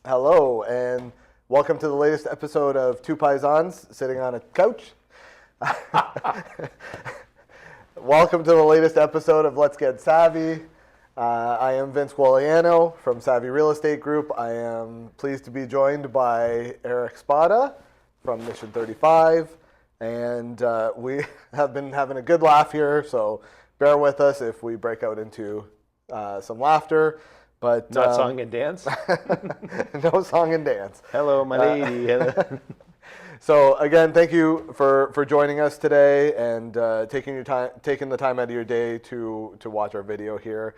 Hello, and welcome to the latest episode of Two Paisans Sitting on a Couch. Welcome to the latest episode of Let's Get Savvy. I am Vince Gualiano from SAVI Real Estate Group. I am pleased to be joined by Eric Spada from Mission 35, and we have been having a good laugh here, so bear with us if we break out into some laughter. But not song and dance? No song and dance. Hello, my lady. So again, thank you for joining us today and taking the time out of your day to watch our video here.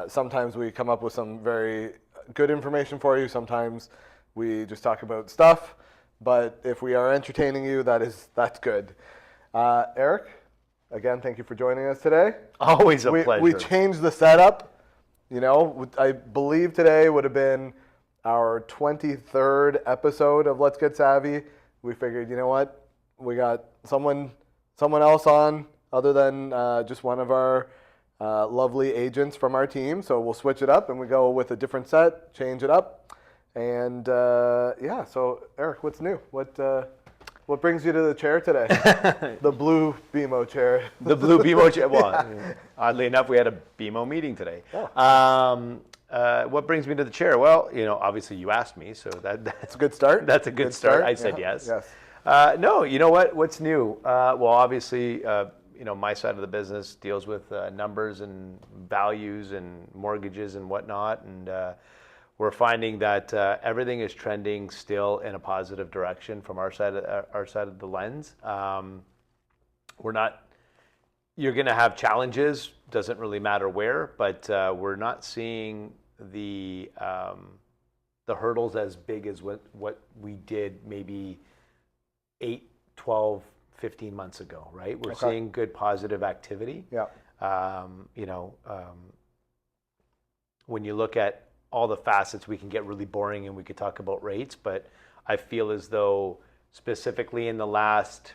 Sometimes we come up with some very good information for you. Sometimes we just talk about stuff. But if we are entertaining you, that's good. Eric, again, thank you for joining us today. Always a pleasure. We changed the setup. You know, I believe today would have been our 23rd episode of Let's Get Savvy. We figured, you know what, we got someone else on other than just one of our lovely agents from our team. So we'll switch it up and we go with a different set, change it up. And yeah, so Eric, what's new? What brings you to the chair today? The blue BMO chair. The blue BMO chair. Well, oddly enough, we had a BMO meeting today. Oh. What brings me to the chair? Well, you know, obviously you asked me, so that's a good start. That's a good start. I said yes. Yes. No, you know what? What's new? Well, obviously, you know, my side of the business deals with numbers and values and mortgages and whatnot, and we're finding that everything is trending still in a positive direction from our side of the lens. You're going to have challenges. Doesn't really matter where, but we're not seeing the hurdles as big as what we did maybe 8, 12, 15 months ago. Right? We're seeing good positive activity. Yeah. You know, when you look at all the facets, we can get really boring and we could talk about rates, but I feel as though specifically in the last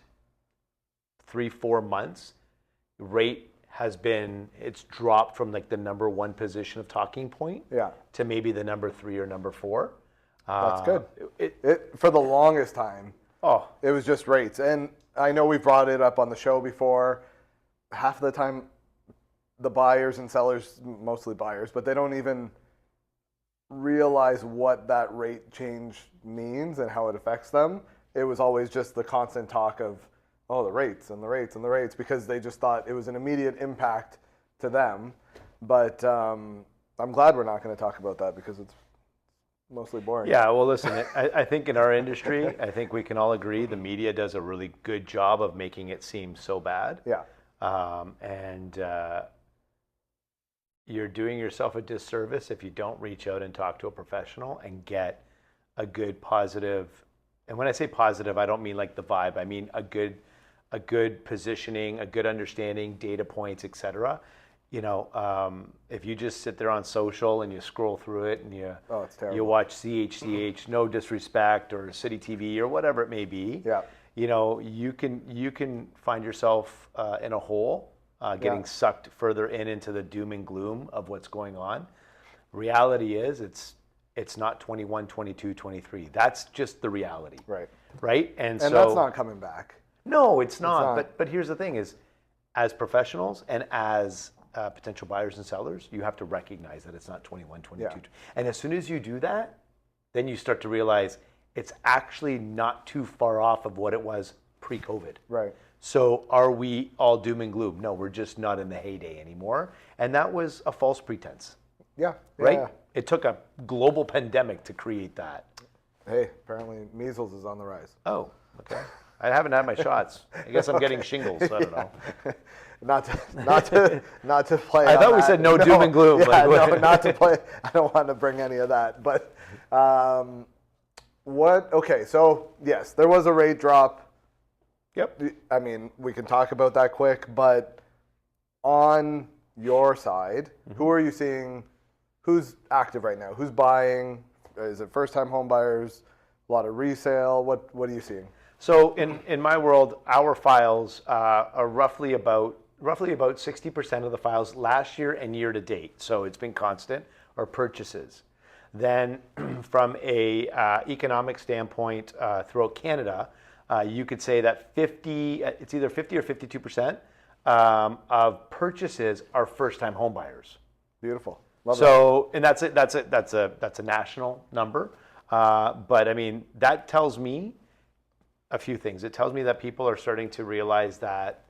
3-4 months, rate it's dropped from like the number 1 position of talking point to maybe the number 3 or number 4. That's good. It for the longest time, it was just rates. And I know we brought it up on the show before. Half of the time, the buyers and sellers, mostly buyers, but they don't even realize what that rate change means and how it affects them. It was always just the constant talk of, the rates and the rates and the rates, because they just thought it was an immediate impact to them. But I'm glad we're not going to talk about that because it's mostly boring. Yeah, well, listen, I think in our industry, I think we can all agree the media does a really good job of making it seem so bad. Yeah. You're doing yourself a disservice if you don't reach out and talk to a professional and get a good positive. And when I say positive, I don't mean like the vibe. I mean a good positioning, a good understanding, data points, etc. You know, if you just sit there on social and you scroll through it and you watch CHCH, no disrespect, or City TV or whatever it may be. Yeah. You know, you can find yourself in a hole. Getting sucked further into the doom and gloom of what's going on. Reality is it's not 21, 22, 23. That's just the reality. Right? And so that's not coming back. No, it's not. But here's the thing is, as professionals and as potential buyers and sellers, you have to recognize that it's not 21, 22. Yeah. And as soon as you do that, then you start to realize it's actually not too far off of what it was pre-COVID. Right. So are we all doom and gloom? No, we're just not in the heyday anymore. And that was a false pretense. Yeah. Right? Yeah. It took a global pandemic to create that. Hey, apparently measles is on the rise. Oh, okay. I haven't had my shots. I guess I'm getting shingles. So I don't know. Not to play. I thought we said no doom and gloom. Yeah, no, not to play. I don't want to bring any of that. But okay, so yes, there was a rate drop. Yep. I mean, we can talk about that quick, but on your side, who are you seeing? Who's active right now? Who's buying? Is it first-time home buyers? A lot of resale? What are you seeing? So in my world, our files are roughly about 60% of the files last year and year to date. So it's been constant, are purchases. then from a economic standpoint throughout Canada, you could say that it's either 50 or 52% of purchases are first-time home buyers. Beautiful. Love so, and that's a national number. But I mean, that tells me a few things. It tells me that people are starting to realize that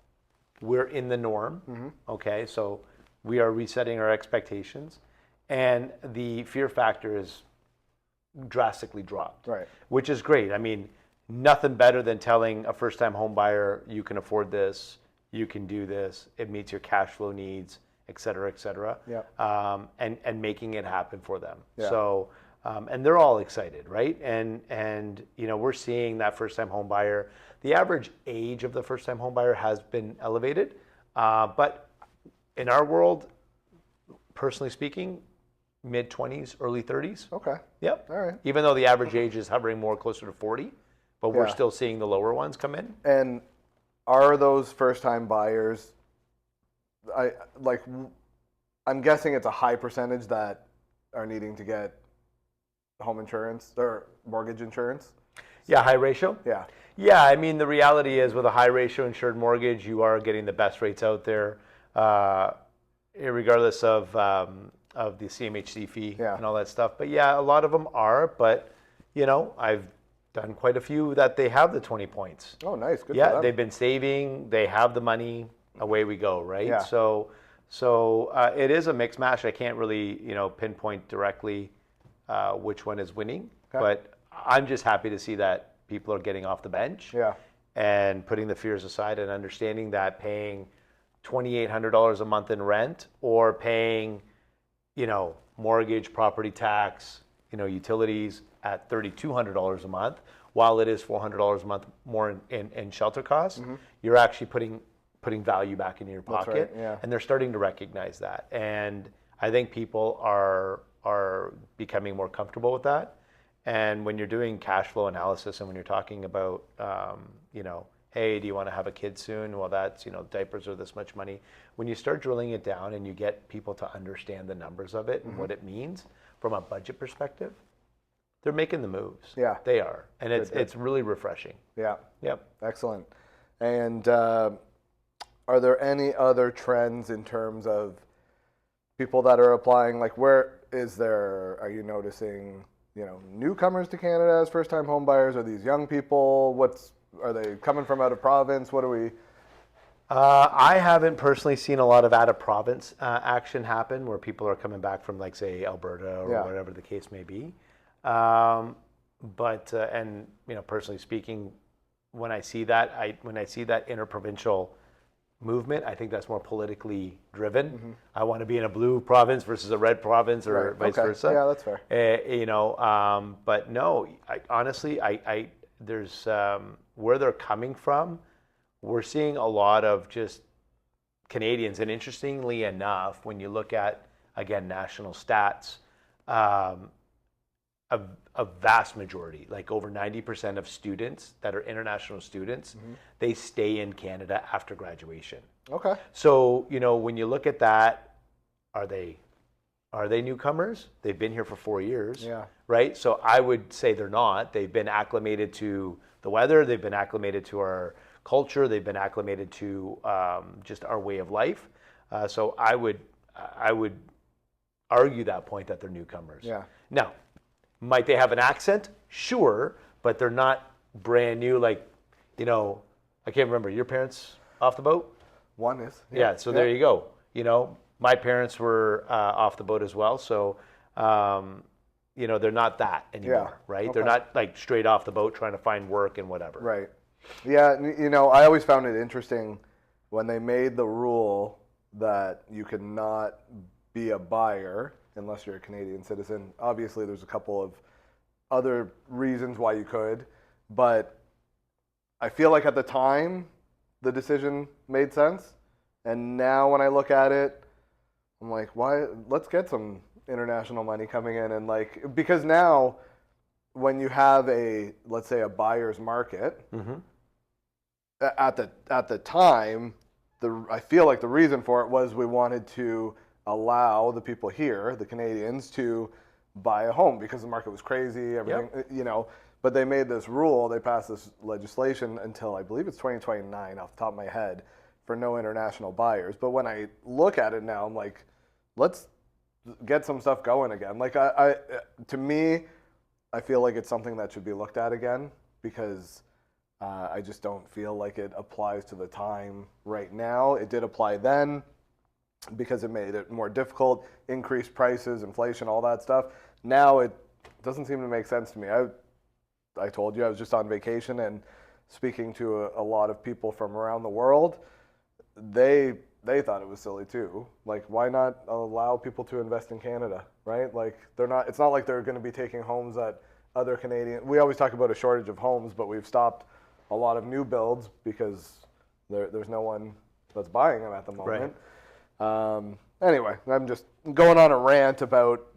we're in the norm. Okay, so we are resetting our expectations, and the fear factor is drastically dropped. Right. Which is great. I mean, nothing better than telling a first-time home buyer, you can afford this, you can do this, it meets your cash flow needs, et cetera, and making it happen for them. Yeah. So, and they're all excited, right? And you know, we're seeing that first-time home buyer. The average age of the first-time home buyer has been elevated, but in our world, personally speaking, mid-20s, early 30s. Okay. Yep. All right. Even though the average age is hovering more closer to 40, but we're still seeing the lower ones come in. And are those first-time buyers? I'm guessing it's a high percentage that are needing to get home insurance or mortgage insurance. Yeah, high ratio. Yeah. Yeah, I mean, the reality is with a high ratio insured mortgage, you are getting the best rates out there, regardless of the CMHC fee and all that stuff. But yeah, a lot of them are. But you know, I've done quite a few that they have the 20 points. Oh, nice. Good for Yeah, them. they've been saving. They have the money. Away we go, right? Yeah. So it is a mixed match. I can't really pinpoint directly which one is winning, but I'm just happy to see that people are getting off the bench and putting the fears aside and understanding that paying $2,800 a month in rent or paying, mortgage, property tax, utilities at $3,200 a month, while it is $400 a month more in shelter costs, you're actually putting value back into your pocket. That's right, and they're starting to recognize that. And I think people are becoming more comfortable with that. And when you're doing cash flow analysis and when you're talking about, hey, do you want to have a kid soon? Well, that's, diapers are this much money. When you start drilling it down and you get people to understand the numbers of it and what it means from a budget perspective, they're making the moves. Yeah. They are. And it's really refreshing. Yeah. Yep. Excellent. And are there any other trends in terms of people that are applying? Like, are you noticing, newcomers to Canada as first-time home buyers? Are these young people? Are they coming from out of province? What are we? I haven't personally seen a lot of out-of-province action happen where people are coming back from, like, say, Alberta or whatever the case may be. But personally speaking, when I see that interprovincial movement, I think that's more politically driven. I want to be in a blue province versus a red province or vice versa. Yeah, that's fair. But no, honestly, there's where they're coming from. We're seeing a lot of just Canadians, and interestingly enough, when you look at, again, national stats, a vast majority, like over 90% of students that are international students, they stay in Canada after graduation. Okay. So, when you look at that, are they newcomers? They've been here for 4 years, right? So I would say they're not. They've been acclimated to the weather. They've been acclimated to our culture. They've been acclimated to just our way of life. So I would argue that point that they're newcomers. Yeah. Now, might they have an accent? Sure, but they're not brand new. Like, I can't remember. Your parents off the boat? One is. Yeah, so there you go. My parents were off the boat as well. So, they're not that anymore, right? Okay. They're not like straight off the boat trying to find work and whatever. Right. Yeah, I always found it interesting when they made the rule that you could not be a buyer unless you're a Canadian citizen. Obviously, there's a couple of other reasons why you could, but I feel like at the time, the decision made sense. And now when I look at it, I'm like, why? Let's get some international money coming in. And because now when you have let's say a buyer's market, at the time, I feel like the reason for it was we wanted to allow the people here, the Canadians, to buy a home because the market was crazy, everything, but they made this rule, they passed this legislation until I believe it's 2029 off the top of my head for no international buyers. But when I look at it now, I'm like, let's get some stuff going again. Like to me, I feel like it's something that should be looked at again because I just don't feel like it applies to the time right now. It did apply then because it made it more difficult, increased prices, inflation, all that stuff. Now it doesn't seem to make sense to me. I told you I was just on vacation and speaking to a lot of people from around the world. They thought it was silly too. Like, why not allow people to invest in Canada, right? Like, it's not like they're going to be taking homes that other Canadian. We always talk about a shortage of homes, but we've stopped a lot of new builds because there's no one that's buying them at the moment. Right. Anyway, I'm just going on a rant about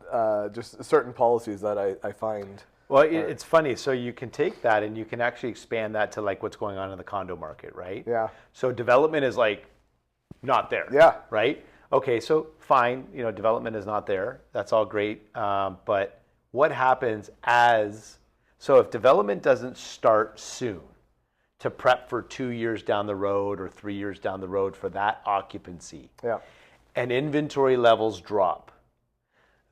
just certain policies that I find. Well, it's funny. So you can take that and you can actually expand that to like what's going on in the condo market, right? Yeah. So development is like not there. Yeah. Right? Okay, so fine, development is not there. That's all great. But what happens so if development doesn't start soon to prep for 2 years down the road or 3 years down the road for that occupancy, yeah, and inventory levels drop,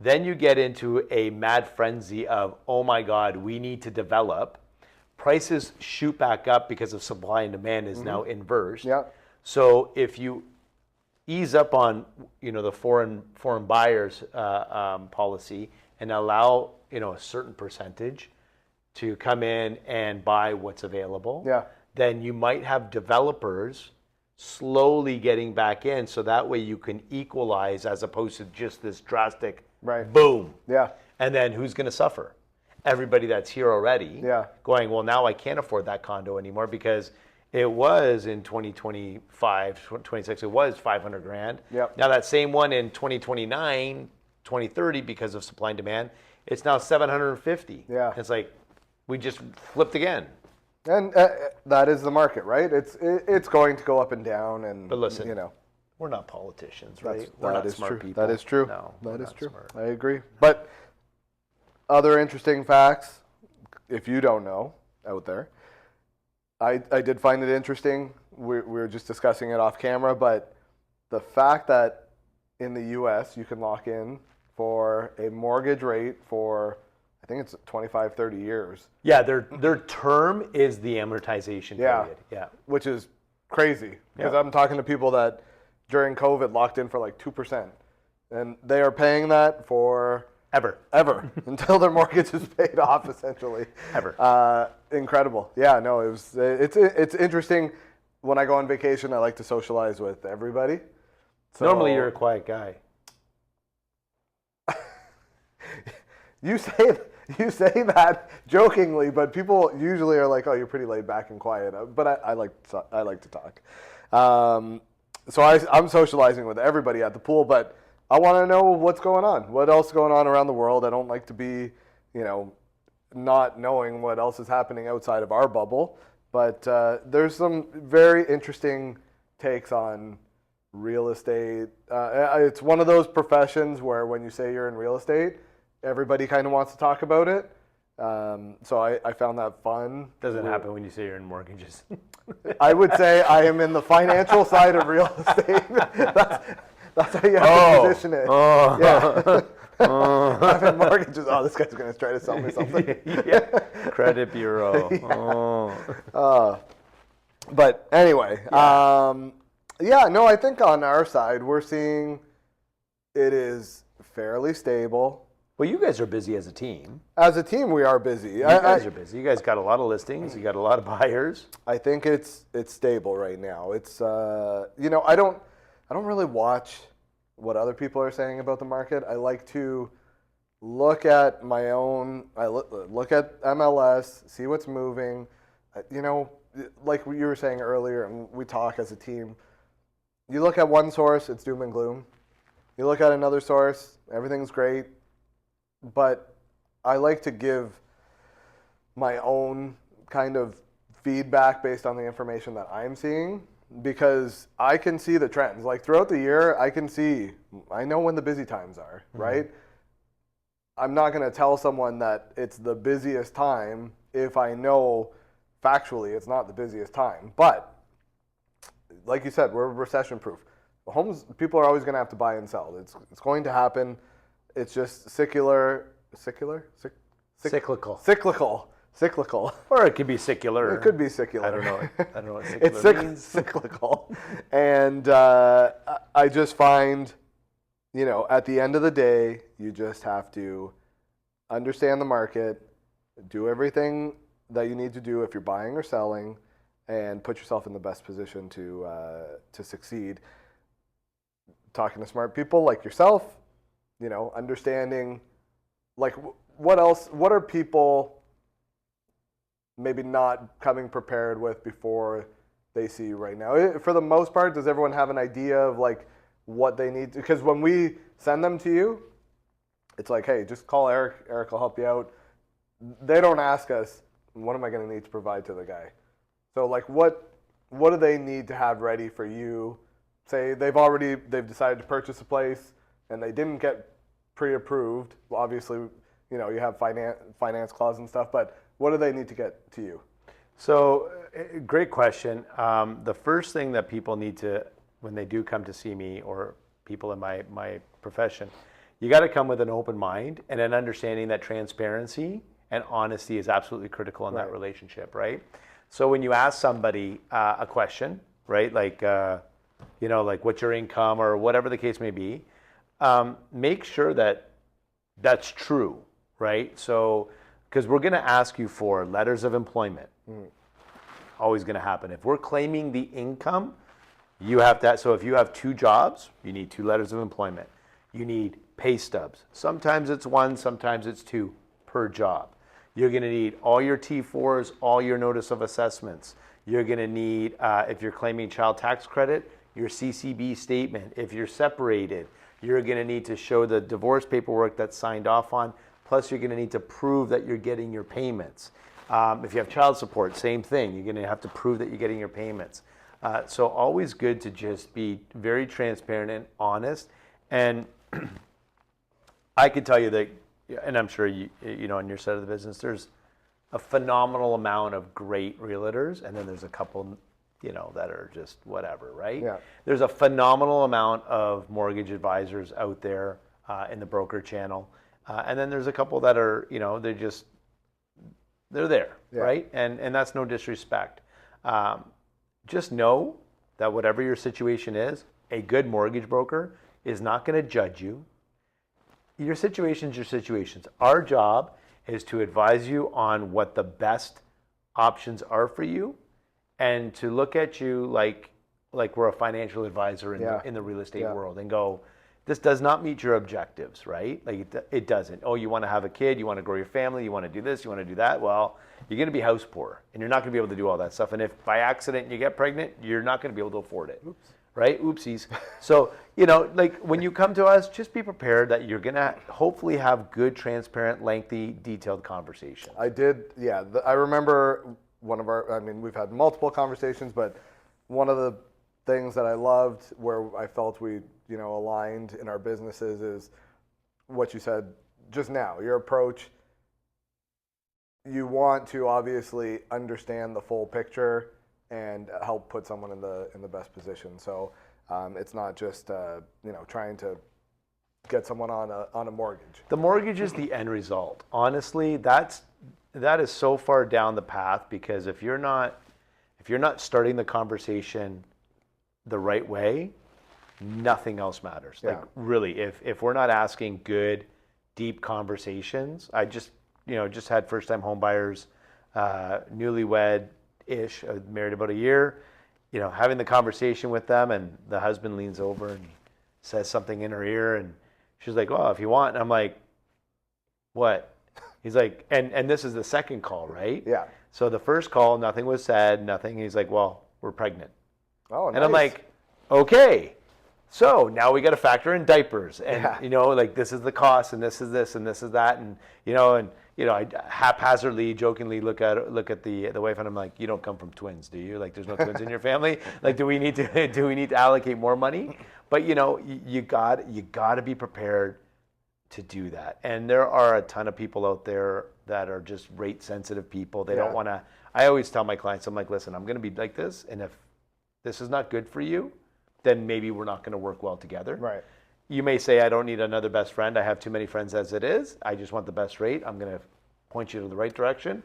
then you get into a mad frenzy of, oh my God, we need to develop. Prices shoot back up because of supply and demand is now inverse. Yeah. So if you ease up on the foreign buyers policy and allow a certain percentage to come in and buy what's available, yeah, then you might have developers slowly getting back in, so that way you can equalize as opposed to just this drastic boom. Yeah. And then who's going to suffer? Everybody that's here already. Yeah. Going, well, now I can't afford that condo anymore because it was in 2025, 26, it was 500 grand. Yep. Now that same one in 2029, 2030, because of supply and demand, it's now 750. Yeah. It's like, we just flipped again. And that is the market, right? It's going to go up and down, and but listen, we're not politicians, right? We're not smart true. people. That is true. No, that is true. Smart. I agree. But other interesting facts, if you don't know out there, I did find it interesting. We were just discussing it off camera, but the fact that in the U.S. you can lock in for a mortgage rate for, I think it's 25, 30 years. Yeah, their term is the amortization period. Yeah. Which is crazy because I'm talking to people that during COVID locked in for like 2%. And they are paying that for ever until their mortgage is paid off, essentially. Ever. Incredible. Yeah, no, it's interesting. When I go on vacation, I like to socialize with everybody. So, normally you're a quiet guy. You say that jokingly, but people usually are like, "Oh, you're pretty laid back and quiet." But I like to talk. So I'm socializing with everybody at the pool, but I want to know what's going on. What else is going on around the world? I don't like to be, not knowing what else is happening outside of our bubble. But there's some very interesting takes on real estate. It's one of those professions where when you say you're in real estate, everybody kind of wants to talk about it. So I found that fun. Doesn't happen when you say you're in mortgages. I would say I am in the financial side of real estate. That's how you have to position it. Yeah. I'm in mortgages. Oh, this guy's going to try to sell me something. Yeah. Credit bureau. Yeah. But anyway, no, I think on our side we're seeing it is fairly stable. Well, you guys are busy as a team. As a team, we are busy. You guys are busy. You guys got a lot of listings. You got a lot of buyers. I think it's stable right now. It's I don't really watch what other people are saying about the market. I like to look at my own. I look at MLS, see what's moving. Like you were saying earlier, and we talk as a team. You look at one source, it's doom and gloom. You look at another source, everything's great. But I like to give my own kind of feedback based on the information that I'm seeing because I can see the trends. Like throughout the year, I know when the busy times are, right? I'm not going to tell someone that it's the busiest time if I know factually it's not the busiest time. But like you said, we're recession proof. Homes, people are always going to have to buy and sell. It's going to happen. It's just cyclical. Or it could be secular. It could be secular. I don't know what secular means. Cyclical. And I just find, at the end of the day, you just have to understand the market, do everything that you need to do if you're buying or selling, and put yourself in the best position to succeed. Talking to smart people like yourself, understanding, like, what are people maybe not coming prepared with before they see you right now? For the most part, does everyone have an idea of like what they need? Because when we send them to you, it's like, hey, just call Eric. Eric will help you out. They don't ask us, what am I going to need to provide to the guy? So like, what do they need to have ready for you? Say they've decided to purchase a place and they didn't get pre-approved. Well, obviously, you have finance clause and stuff, but what do they need to get to you? So, great question. The first thing that people need to, when they do come to see me, or people in my profession, you got to come with an open mind and an understanding that transparency and honesty is absolutely critical in that relationship, right? So when you ask somebody a question, right, like, like what's your income or whatever the case may be, make sure that that's true, right? So, because we're going to ask you for letters of employment. Always going to happen. If we're claiming the income, you have that. So if you have 2 jobs, you need 2 letters of employment. You need pay stubs. Sometimes it's 1, sometimes it's 2 per job. You're going to need all your T4s, all your notice of assessments. You're going to need, if you're claiming child tax credit, your CCB statement. If you're separated, you're going to need to show the divorce paperwork that's signed off on. Plus, you're going to need to prove that you're getting your payments. If you have child support, same thing. You're going to have to prove that you're getting your payments. So always good to just be very transparent and honest. And I can tell you that, and I'm sure on your side of the business, there's a phenomenal amount of great realtors, and then there's a couple, that are just whatever, right? Yeah. There's a phenomenal amount of mortgage advisors out there in the broker channel. And then there's a couple that are, they're there, right? And that's no disrespect. Just know that whatever your situation is, a good mortgage broker is not going to judge you. Your situation's your situations. Our job is to advise you on what the best options are for you, and to look at you like we're a financial advisor in the real estate world, and go, this does not meet your objectives, right? Like it doesn't. Oh, you want to have a kid, you want to grow your family, you want to do this, you want to do that. Well, you're going to be house poor, and you're not going to be able to do all that stuff. And if by accident you get pregnant, you're not going to be able to afford it. Oops. Right? Oopsies. So, like when you come to us, just be prepared that you're going to hopefully have good, transparent, lengthy, detailed conversations. I did, yeah. I remember we've had multiple conversations, but one of the things that I loved where I felt we, aligned in our businesses is what you said just now. Your approach, you want to obviously understand the full picture and help put someone in the best position. So it's not just trying to get someone on a mortgage. The mortgage is the end result. Honestly, that is so far down the path, because if you're not starting the conversation the right way, nothing else matters. Yeah. Like really, if we're not asking good, deep conversations, I just had first time home buyers, newlywed-ish, married about a year, having the conversation with them, and the husband leans over and says something in her ear, and she's like, "Oh, if you want," and I'm like, "What?" He's like, and this is the second call, right? Yeah. So the first call, nothing was said, nothing. He's like, "Well, we're pregnant." Oh, nice. And I'm like, "Okay, so now we got to factor in diapers, and like this is the cost, and this is this, and this is that, and I haphazardly, jokingly look at the wife, and I'm like, "You don't come from twins, do you? Like, there's no twins in your family. Like, do we need to allocate more money?" But you got to be prepared to do that. And there are a ton of people out there that are just rate sensitive people. They don't want to. I always tell my clients, I'm like, listen, I'm going to be like this, and if this is not good for you, then maybe we're not going to work well together. Right. You may say, I don't need another best friend. I have too many friends as it is. I just want the best rate. I'm going to point you to the right direction.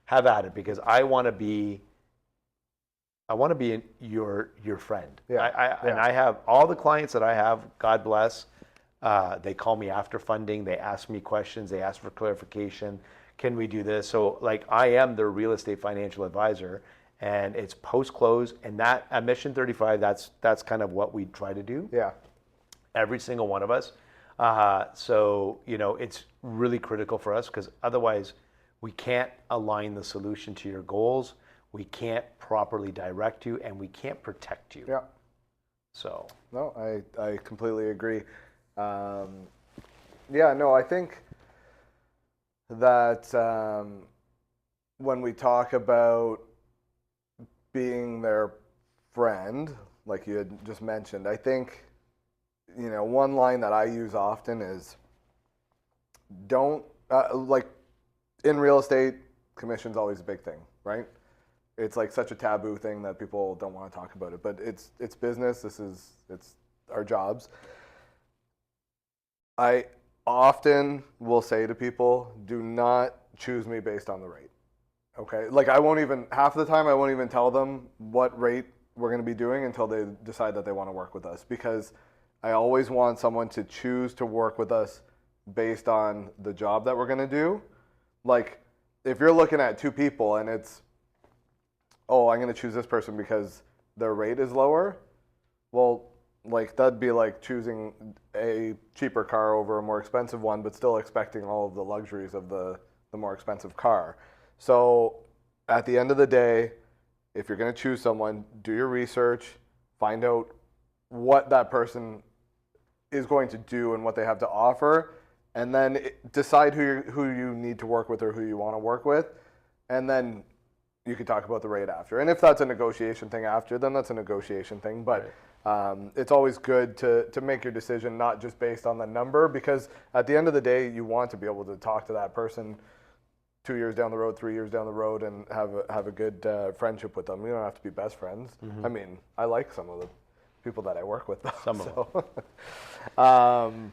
Have at it, because I want to be your friend. Yeah. And I have all the clients that I have, God bless, they call me after funding. They ask me questions. They ask for clarification. Can we do this? So like, I am their real estate financial advisor, and it's post-close. And that at Mission 35, that's kind of what we try to do. Yeah. Every single one of us. So, it's really critical for us, because otherwise we can't align the solution to your goals. We can't properly direct you, and we can't protect you. Yeah. So. No, I completely agree. I think that when we talk about being their friend, like you had just mentioned, I think, one line that I use often is, don't, like in real estate, commission's always a big thing, right? It's like such a taboo thing that people don't want to talk about it, but it's business. It's our jobs. I often will say to people, do not choose me based on the rate. Okay? Like half the time I won't even tell them what rate we're going to be doing until they decide that they want to work with us, because I always want someone to choose to work with us based on the job that we're going to do. Like, if you're looking at two people and it's, oh, I'm going to choose this person because their rate is lower, well, like, that'd be like choosing a cheaper car over a more expensive one, but still expecting all of the luxuries of the more expensive car. So at the end of the day, if you're going to choose someone, do your research, find out what that person is going to do and what they have to offer, and then decide who you need to work with or who you want to work with, and then you can talk about the rate after. And if that's a negotiation thing after, then that's a negotiation thing. But it's always good to make your decision not just based on the number, because at the end of the day, you want to be able to talk to that person 2 years down the road, 3 years down the road, and have a good friendship with them. You don't have to be best friends. Mm-hmm. I mean, I like some of the people that I work with, though. Some of them.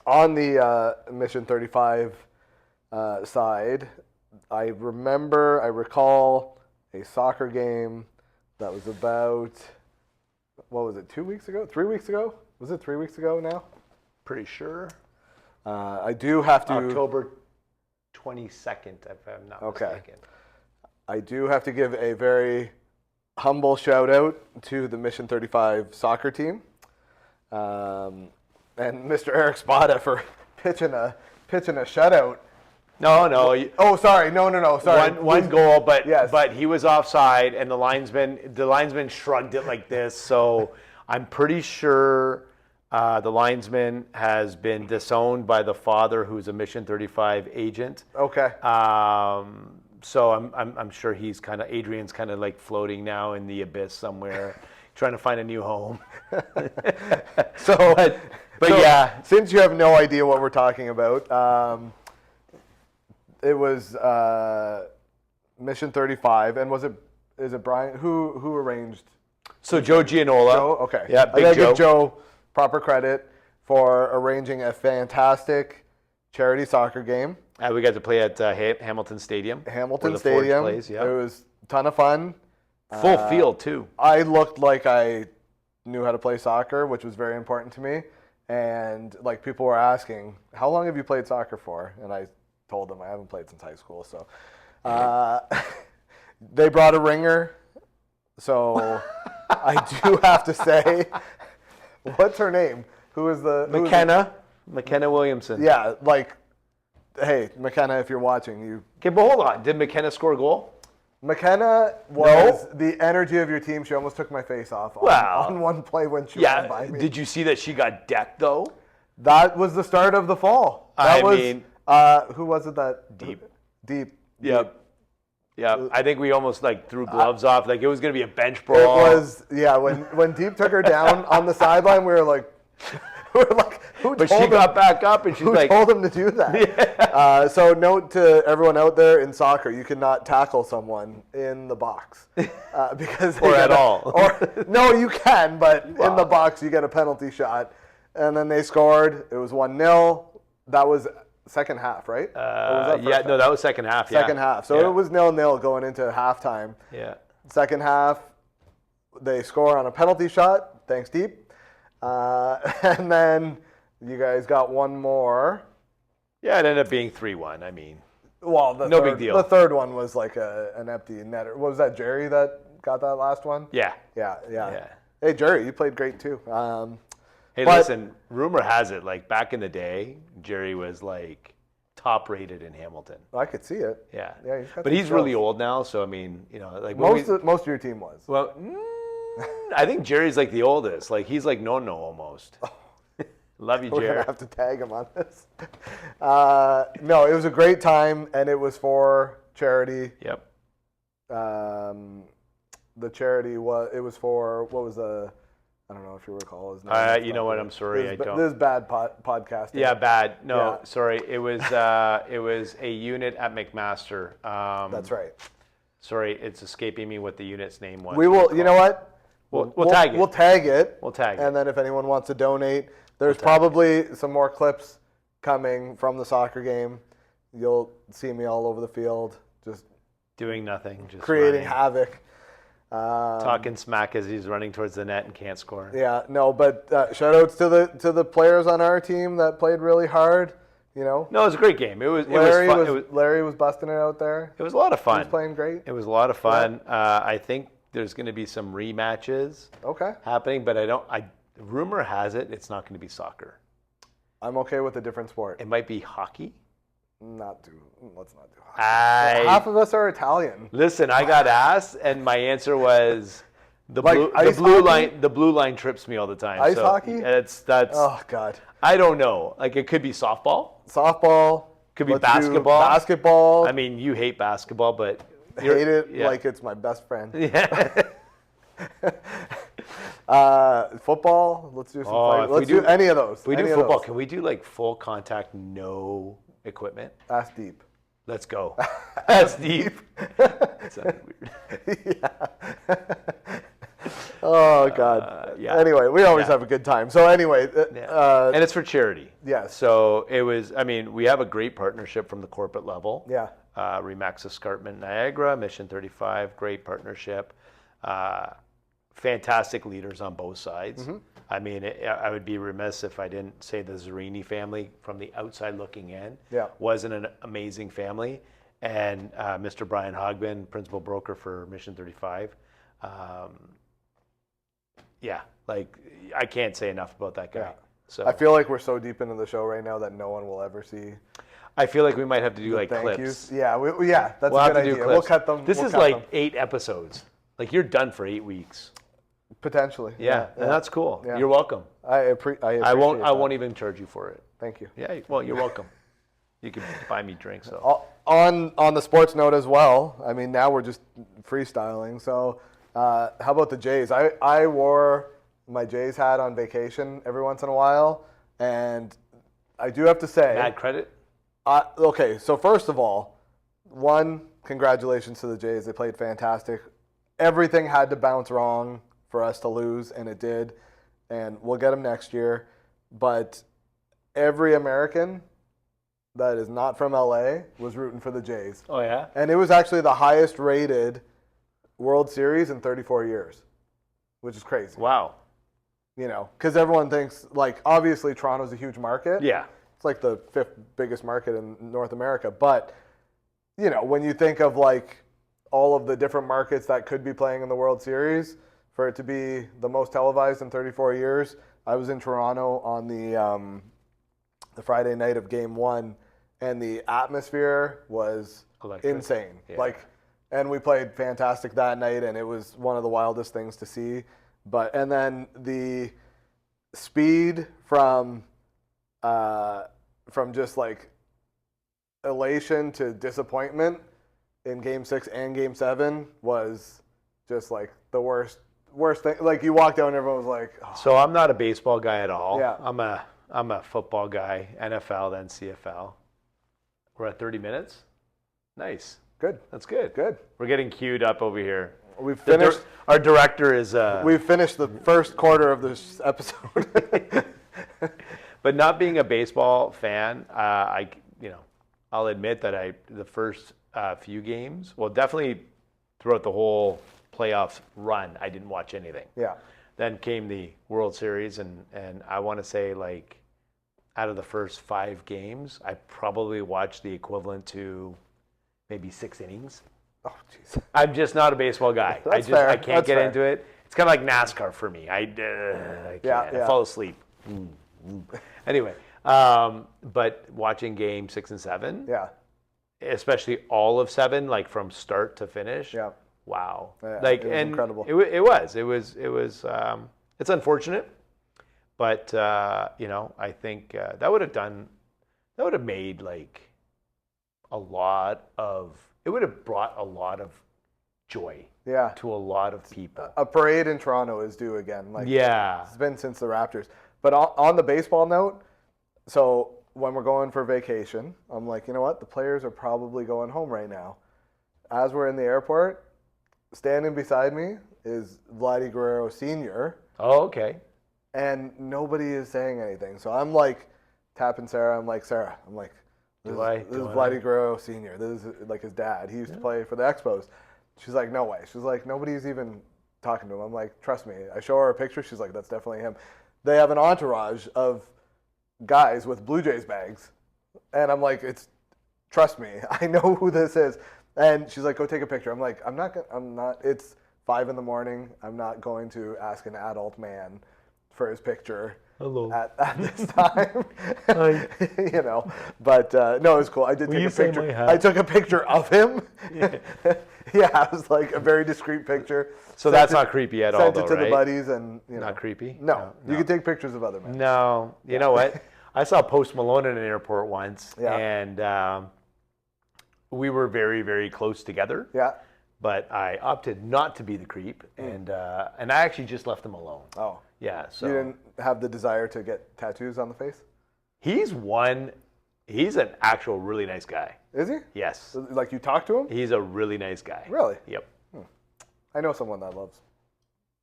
On the Mission 35 side, I recall a soccer game that was about, what was it, 2 weeks ago? 3 weeks ago? Was it 3 weeks ago now? Pretty sure. I do have to... October 22nd, if I'm not mistaken. I do have to give a very humble shout out to the Mission 35 soccer team. And Mr. Eric Spada for pitching a shutout. No. Oh, sorry. No. Sorry. One goal, but yes. But he was offside, and the linesman shrugged it like this. So I'm pretty sure the linesman has been disowned by the father, who's a Mission 35 agent. Okay. So I'm sure Adrian's kind of like floating now in the abyss somewhere, trying to find a new home. But yeah, since you have no idea what we're talking about, it was Mission 35, and is it Brian who arranged? So Joe Gianola. Joe, okay. Yeah, Big Joe. Give Joe proper credit for arranging a fantastic charity soccer game. We got to play at Hamilton Stadium. Hamilton Stadium. Plays, yeah. It was a ton of fun. Full field too. I looked like I knew how to play soccer, which was very important to me. And like, people were asking, how long have you played soccer for? And I told them I haven't played since high school. So they brought a ringer. So I do have to say, what's her name? Who is the McKenna Williamson. Yeah, like, hey, McKenna, if you're watching, you. Okay, but hold on. Did McKenna score a goal? McKenna was the energy of your team. She almost took my face off on one play when she ran by me. Did you see that she got decked, though? That was the start of the fall. Who was it that? Deep. Yep. Yeah, I think we almost threw gloves off. Like, it was going to be a bench brawl. It was, yeah. When Deep took her down on the sideline, we were like, We're like, But she got back up and she's who like, told him to do that? Yeah. So note to everyone out there in soccer, you cannot tackle someone in the box because Or at all. Or no, you can, but in the box you get a penalty shot. And then they scored. It was 1-0. That was second half, right? That was second half. Second half. So it was 0-0 going into halftime. Yeah. Second half, they score on a penalty shot. Thanks, Deep. And then you guys got one more. Yeah, it ended up being 3-1. I mean, well, big deal. The third one was like an empty netter. Was that Jerry that got that last one? Yeah. Yeah. Hey, Jerry, you played great too. Listen, rumor has it, like back in the day, Jerry was like top rated in Hamilton. I could see it. Yeah. But he's really old now, so I mean, like most of your team was. Well, I think Jerry's like the oldest. Like he's like no almost. Love you, Jerry. We're gonna have to tag him on this. No, it was a great time, and it was for charity. Yep. The charity was for what was the. I don't know if you recall his name. You know what? I'm sorry, I don't. This is bad podcasting. Yeah, bad. No, sorry. It was a unit at McMaster. That's right. Sorry, it's escaping me what the unit's name was. We will. You know what? We'll tag it. We'll tag it. We'll tag it. And then if anyone wants to donate, there's probably some more clips coming from the soccer game. You'll see me all over the field, just doing nothing, just creating running. Havoc. Talking smack as he's running towards the net and can't score. Yeah, no, but shout outs to the players on our team that played really hard. No, it was a great game. It was fun. Larry was busting it out there. It was a lot of fun. He was playing great. It was a lot of fun. Yeah. I think there's going to be some rematches happening, but rumor has it it's not going to be soccer. I'm okay with a different sport. It might be hockey. Let's not do hockey. Half of us are Italian. Listen, I got asked, and my answer was the blue line trips me all the time. Ice hockey? That's. Oh God. I don't know. Like it could be softball. Could be basketball. Basketball. I mean, you hate basketball, but hate it like it's my best friend. Yeah. Football. Let's do some. Let's do any of those. If we do football, can we do like full contact, no equipment? Ask Deep. Let's go. That's deep. That sounded weird. Yeah. Oh God. Yeah. Anyway, we always have a good time. So anyway, and it's for charity. Yes. So it was. I mean, we have a great partnership from the corporate level. Yeah. Remax Escarpment Niagara, Mission 35, great partnership. Fantastic leaders on both sides. Mm-hmm. I mean, I would be remiss if I didn't say the Zerini family from the outside looking in wasn't an amazing family. And Mr. Brian Hogben, principal broker for Mission 35. Like I can't say enough about that guy. Yeah. So I feel like we're so deep into the show right now that no one will ever see. I feel like we might have to do like thank clips. Yous. Yeah, that's a good idea. We'll cut them. This is like 8 episodes. Like you're done for 8 weeks. Potentially. Yeah, and that's cool. Yeah. You're welcome. I appreciate I won't even charge you for it. Thank you. Yeah, well, you're welcome. You can buy me drinks. So. On the sports note as well, I mean, now we're just freestyling. So how about the Jays? I wore my Jays hat on vacation every once in a while, and I do have to say... Mad credit? Okay, so first of all, congratulations to the Jays. They played fantastic. Everything had to bounce wrong for us to lose, and it did. And we'll get them next year. But every American that is not from LA was rooting for the Jays. Oh, yeah? And it was actually the highest rated World Series in 34 years, which is crazy. Wow. Because everyone thinks, like, obviously Toronto's a huge market. Yeah. It's like the 5th biggest market in North America. But, when you think of, like, all of the different markets that could be playing in the World Series, for it to be the most televised in 34 years, I was in Toronto on the Friday night of Game 1, and the atmosphere was insane. Yeah. And we played fantastic that night, and it was one of the wildest things to see. And then the speed from just like elation to disappointment in Game 6 and Game 7 was just like the worst worst thing. Like you walked out and everyone was like, oh. So I'm not a baseball guy at all. Yeah. I'm a football guy, NFL, then CFL. We're at 30 minutes. Nice. Good. That's good. Good. We're getting queued up over here. We've finished. Our director is. We've finished the first quarter of this episode. But not being a baseball fan, I'll admit that the first few games, well, definitely throughout the whole playoffs run, I didn't watch anything. Yeah. Then came the World Series, and I want to say, like, out of the first 5 games, I probably watched the equivalent to maybe 6 innings. Oh, jeez. I'm just not a baseball guy. That's fair. I can't get into it. It's kind of like NASCAR for me. I can't. Yeah. I fall asleep. Anyway, but watching game 6 and 7, Yeah. especially all of 7, like from start to finish. Yeah. Wow. Yeah, Like, it was and incredible. It was. It's unfortunate, but I think that would have made like a lot of. It would have brought a lot of joy. Yeah. To a lot of people. A parade in Toronto is due again. Like, yeah. It's been since the Raptors. But on the baseball note, so when we're going for vacation, I'm like, you know what? The players are probably going home right now. As we're in the airport, standing beside me is Vladdy Guerrero Sr. Oh, okay. And nobody is saying anything. So I'm like tapping Sarah. I'm like, Sarah, this is Vladdy Guerrero Sr. This is like his dad. He used to play for the Expos. She's like, no way. She's like, nobody's even talking to him. I'm like, trust me. I show her a picture. She's like, that's definitely him. They have an entourage of guys with Blue Jays bags. And I'm like, trust me. I know who this is. And she's like, go take a picture. I'm like, it's 5 a.m. I'm not going to ask an adult man for his picture. Hello. At this time. Hi. But no, it was cool. I did take a picture. I took a picture of him. Yeah, it was like a very discreet picture. So that's not creepy at all, though, right? Sent it to the right? buddies and, Not creepy? No. You can take pictures of other men. No. You know what? I saw Post Malone in an airport once, Yeah. and we were very, very close together. Yeah. But I opted not to be the creep, and I actually just left him alone. Oh. Yeah. So You didn't have the desire to get tattoos on the face? he's an actual really nice guy. Is he? Yes. Like you talk to him? He's a really nice guy. Really? Yep. I know someone that loves.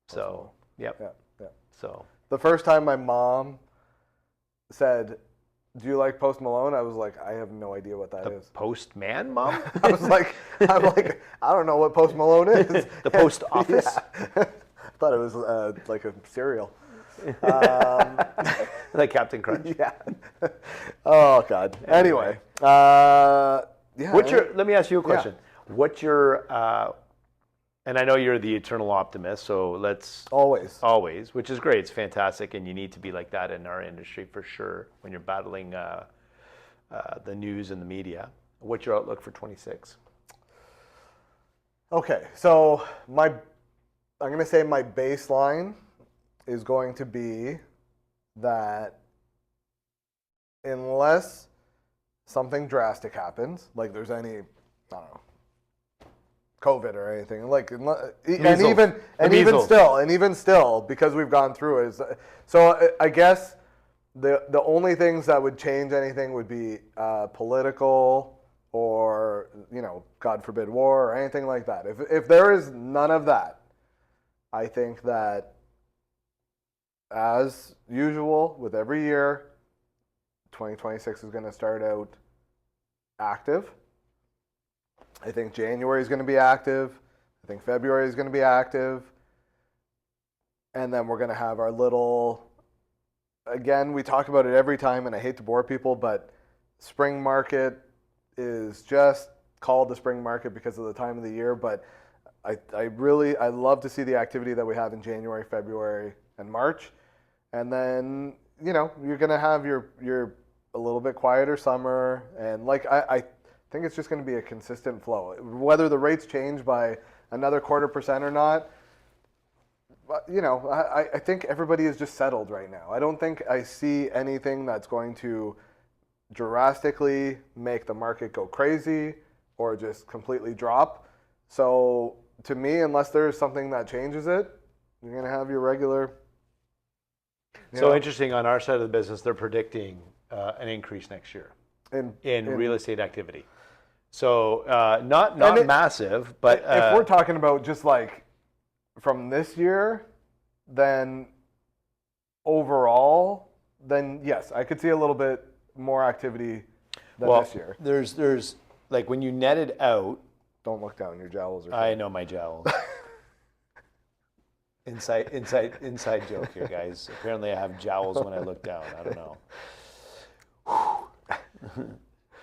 So, yep. Yeah. So, The first time my mom said, do you like Post Malone? I was like, I have no idea what that is. postman, Mom? I'm like, I don't know what Post Malone is. The post office? Yeah. I thought it was like a cereal. Like Captain Crunch? Yeah. Oh, God. Anyway. Yeah. Let me ask you a question. What's your, and I know you're the eternal optimist, so let's. Always, which is great. It's fantastic, and you need to be like that in our industry for sure when you're battling the news and the media. What's your outlook for 26? Okay, so I'm going to say my baseline is going to be that unless something drastic happens, like there's any, I don't know, COVID or anything, like, and even still, because we've gone through it, so I guess the only things that would change anything would be political or, God forbid, war or anything like that. If there is none of that, I think that as usual with every year, 2026 is going to start out active. I think January is going to be active. I think February is going to be active. And then we're going to have our little, again, we talk about it every time, and I hate to bore people, but spring market is just called the spring market because of the time of the year. But I love to see the activity that we have in January, February, and March. And then, you're going to have your a little bit quieter summer. And I think it's just going to be a consistent flow. Whether the rates change by another 0.25% or not, I think everybody is just settled right now. I don't think I see anything that's going to drastically make the market go crazy or just completely drop. So to me, unless there's something that changes it, You're going to have your regular. So interesting, on our side of the business, they're predicting an increase next year in real estate activity. So not massive, but if we're talking about just like from this year, then overall, then yes, I could see a little bit more activity than this year. There's like when you net it out. Don't look down, your jowls are. I know my jowls. Inside joke here, guys. Apparently, I have jowls when I look down. I don't know.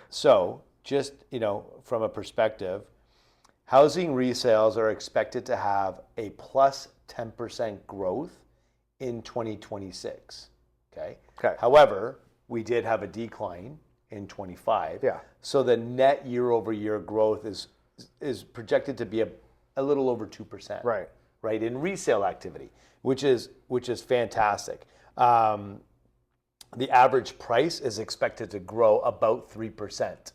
So, just from a perspective, housing resales are expected to have a plus 10% growth in 2026. Okay. However, we did have a decline in 25. Yeah. So the net year-over-year growth is projected to be a little over 2%. Right, in resale activity, which is fantastic. The average price is expected to grow about 3%.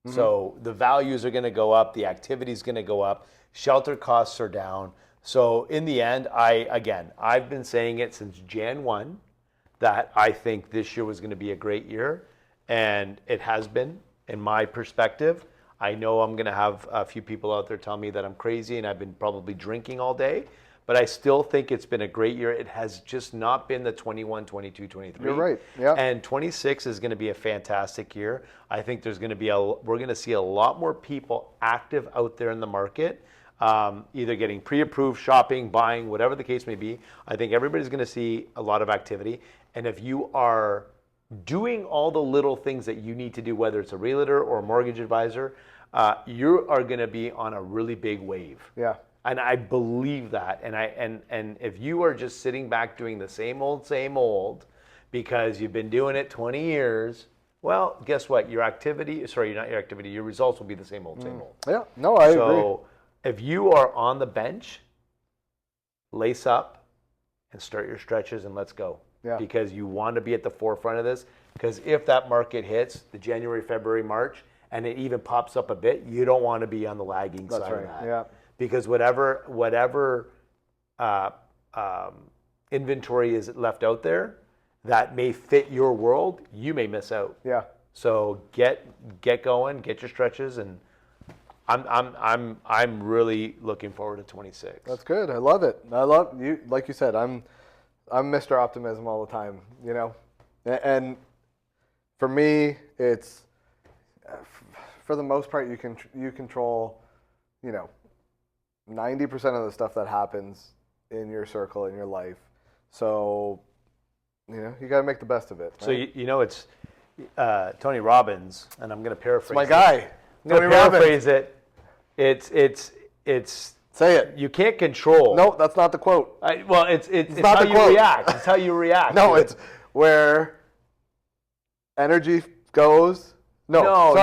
So the values are going to go up, the activity is going to go up, shelter costs are down. So in the end, I've been saying it since Jan 1 that I think this year was going to be a great year, and it has been, in my perspective. I know I'm going to have a few people out there tell me that I'm crazy and I've been probably drinking all day, but I still think it's been a great year. It has just not been the 21, 22, 23. You're right. Yeah. And 26 is going to be a fantastic year. I think we're going to see a lot more people active out there in the market, either getting pre-approved, shopping, buying, whatever the case may be. I think everybody's going to see a lot of activity. And if you are doing all the little things that you need to do, whether it's a realtor or a mortgage advisor, you are going to be on a really big wave. Yeah. And I believe that. And if you are just sitting back doing the same old, because you've been doing it 20 years, well, guess what? Your results will be the same old. Yeah. No, I agree. So if you are on the bench, lace up and start your stretches and let's go. Yeah. Because you want to be at the forefront of this. Because if that market hits the January, February, March, and it even pops up a bit, you don't want to be on the lagging side of that. Yeah. Because whatever inventory is left out there that may fit your world, you may miss out. Yeah. So get going, get your stretches, and I'm really looking forward to 26. That's good. I love it. I love you. Like you said, I'm Mr. Optimism all the time, and for me, it's for the most part you control, 90% of the stuff that happens in your circle in your life. So, you got to make the best of it. Right? So it's Tony Robbins, and I'm going to paraphrase. It's my guy. I'm going to paraphrase it. It's. Say it. You can't control. No, that's not the quote. It's not how you react. It's how you react. No, it's where energy goes. No.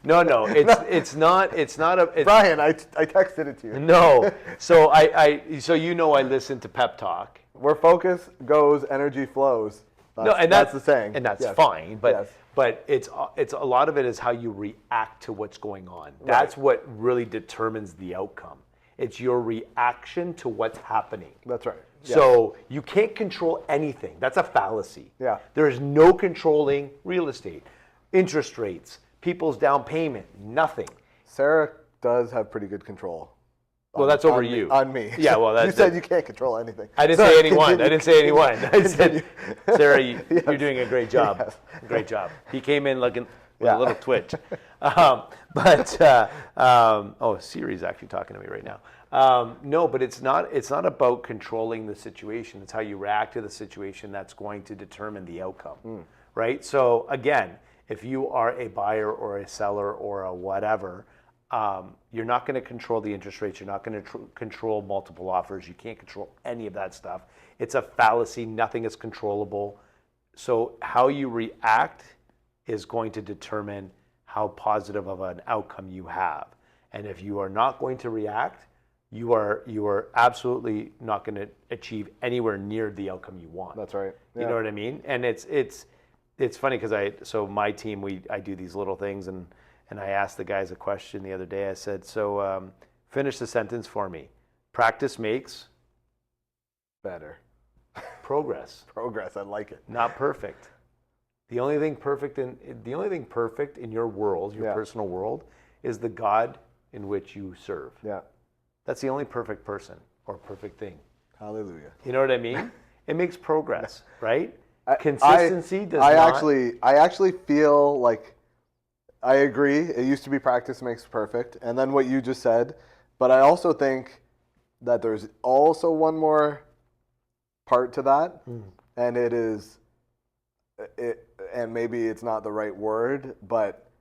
It's not. Brian, I texted it to you. No. So I listen to Pep Talk. Where focus goes, energy flows. That's the saying. And that's fine. But it's a lot of it is how you react to what's going on. That's what really determines the outcome. It's your reaction to what's happening. That's right. Yeah. So you can't control anything. That's a fallacy. Yeah. There is no controlling real estate, interest rates, people's down payment, nothing. Sarah does have pretty good control. Well, that's over you. On me. Yeah, well, that's you said you can't control anything. I didn't say anyone. I said, Sarah, you're doing a great job. Yes. Great job. He came in looking with a little twitch. Siri's actually talking to me right now. No, but it's not about controlling the situation. It's how you react to the situation that's going to determine the outcome, right? So again, if you are a buyer or a seller or a whatever, you're not going to control the interest rates. You're not going to control multiple offers. You can't control any of that stuff. It's a fallacy. Nothing is controllable. So how you react is going to determine how positive of an outcome you have. And if you are not going to react, you are absolutely not going to achieve anywhere near the outcome you want. That's right. Yeah. You know what I mean? And it's funny because my team, I do these little things, and I asked the guys a question the other day. I said, finish the sentence for me. Practice makes Better. Progress. Progress. I like it. Not perfect. The only thing perfect in your world, your personal world, is the God in which you serve. Yeah. That's the only perfect person or perfect thing. Hallelujah. You know what I mean? It makes progress, right? Consistency does not. I actually feel like I agree. It used to be practice makes perfect, and then what you just said. But I also think that there's also one more part to that, and it is, and maybe it's not the right word, but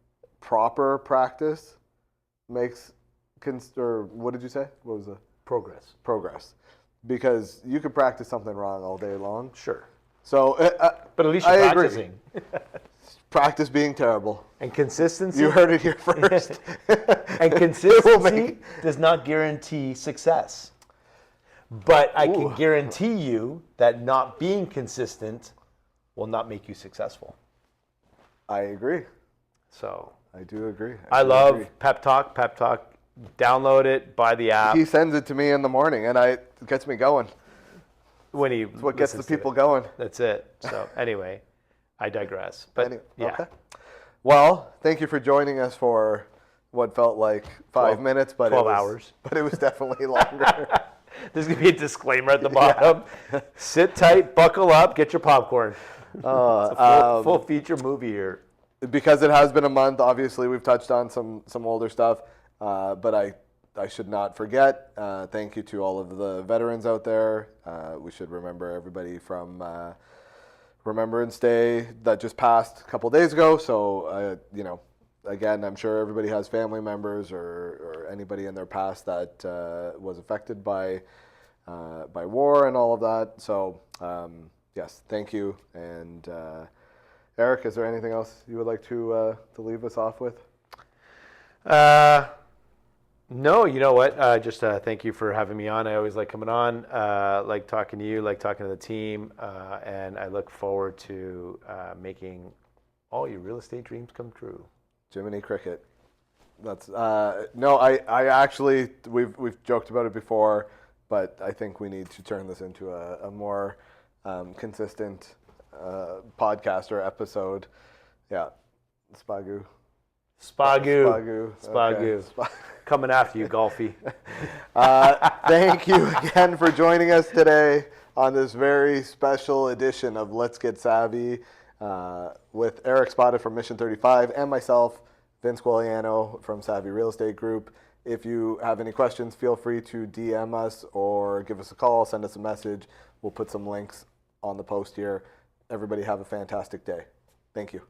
proper practice makes, or what did you say? What was the Progress. progress? Because you could practice something wrong all day long. Sure. So, But at least you're practicing. Practice being terrible. And consistency. You heard it here first. And consistency does not guarantee success. But I can guarantee you that not being consistent will not make you successful. I agree. So I do agree. I love Pep Talk. Pep Talk. Download it. Buy the app. He sends it to me in the morning, and it gets me going. It's what gets the people going. That's it. So anyway, I digress. But yeah. Okay. Well, thank you for joining us for what felt like 5 minutes, but 12 hours. But it was definitely longer. There's going to be a disclaimer at the bottom. Yeah. Sit tight, buckle up, get your popcorn. It's a full feature movie here. Because it has been a month, obviously we've touched on some older stuff, but I should not forget. Thank you to all of the veterans out there. We should remember everybody from Remembrance Day that just passed a couple days ago. So, again, I'm sure everybody has family members or anybody in their past that was affected by war and all of that. So, yes, thank you. And Eric, is there anything else you would like to leave us off with? No, you know what? Just thank you for having me on. I always like coming on, like talking to you, like talking to the team, and I look forward to making all your real estate dreams come true. Jiminy Cricket. That's no. I actually we've joked about it before, but I think we need to turn this into a more consistent podcast or episode. Yeah, Spagoo. Okay. Coming after you, Golfy. Thank you again for joining us today on this very special edition of Let's Get Savvy with Eric Spada from Mission 35 and myself, Vince Guiliano from SAVI Real Estate Group. If you have any questions, feel free to DM us or give us a call, send us a message. We'll put some links on the post here. Everybody have a fantastic day. Thank you.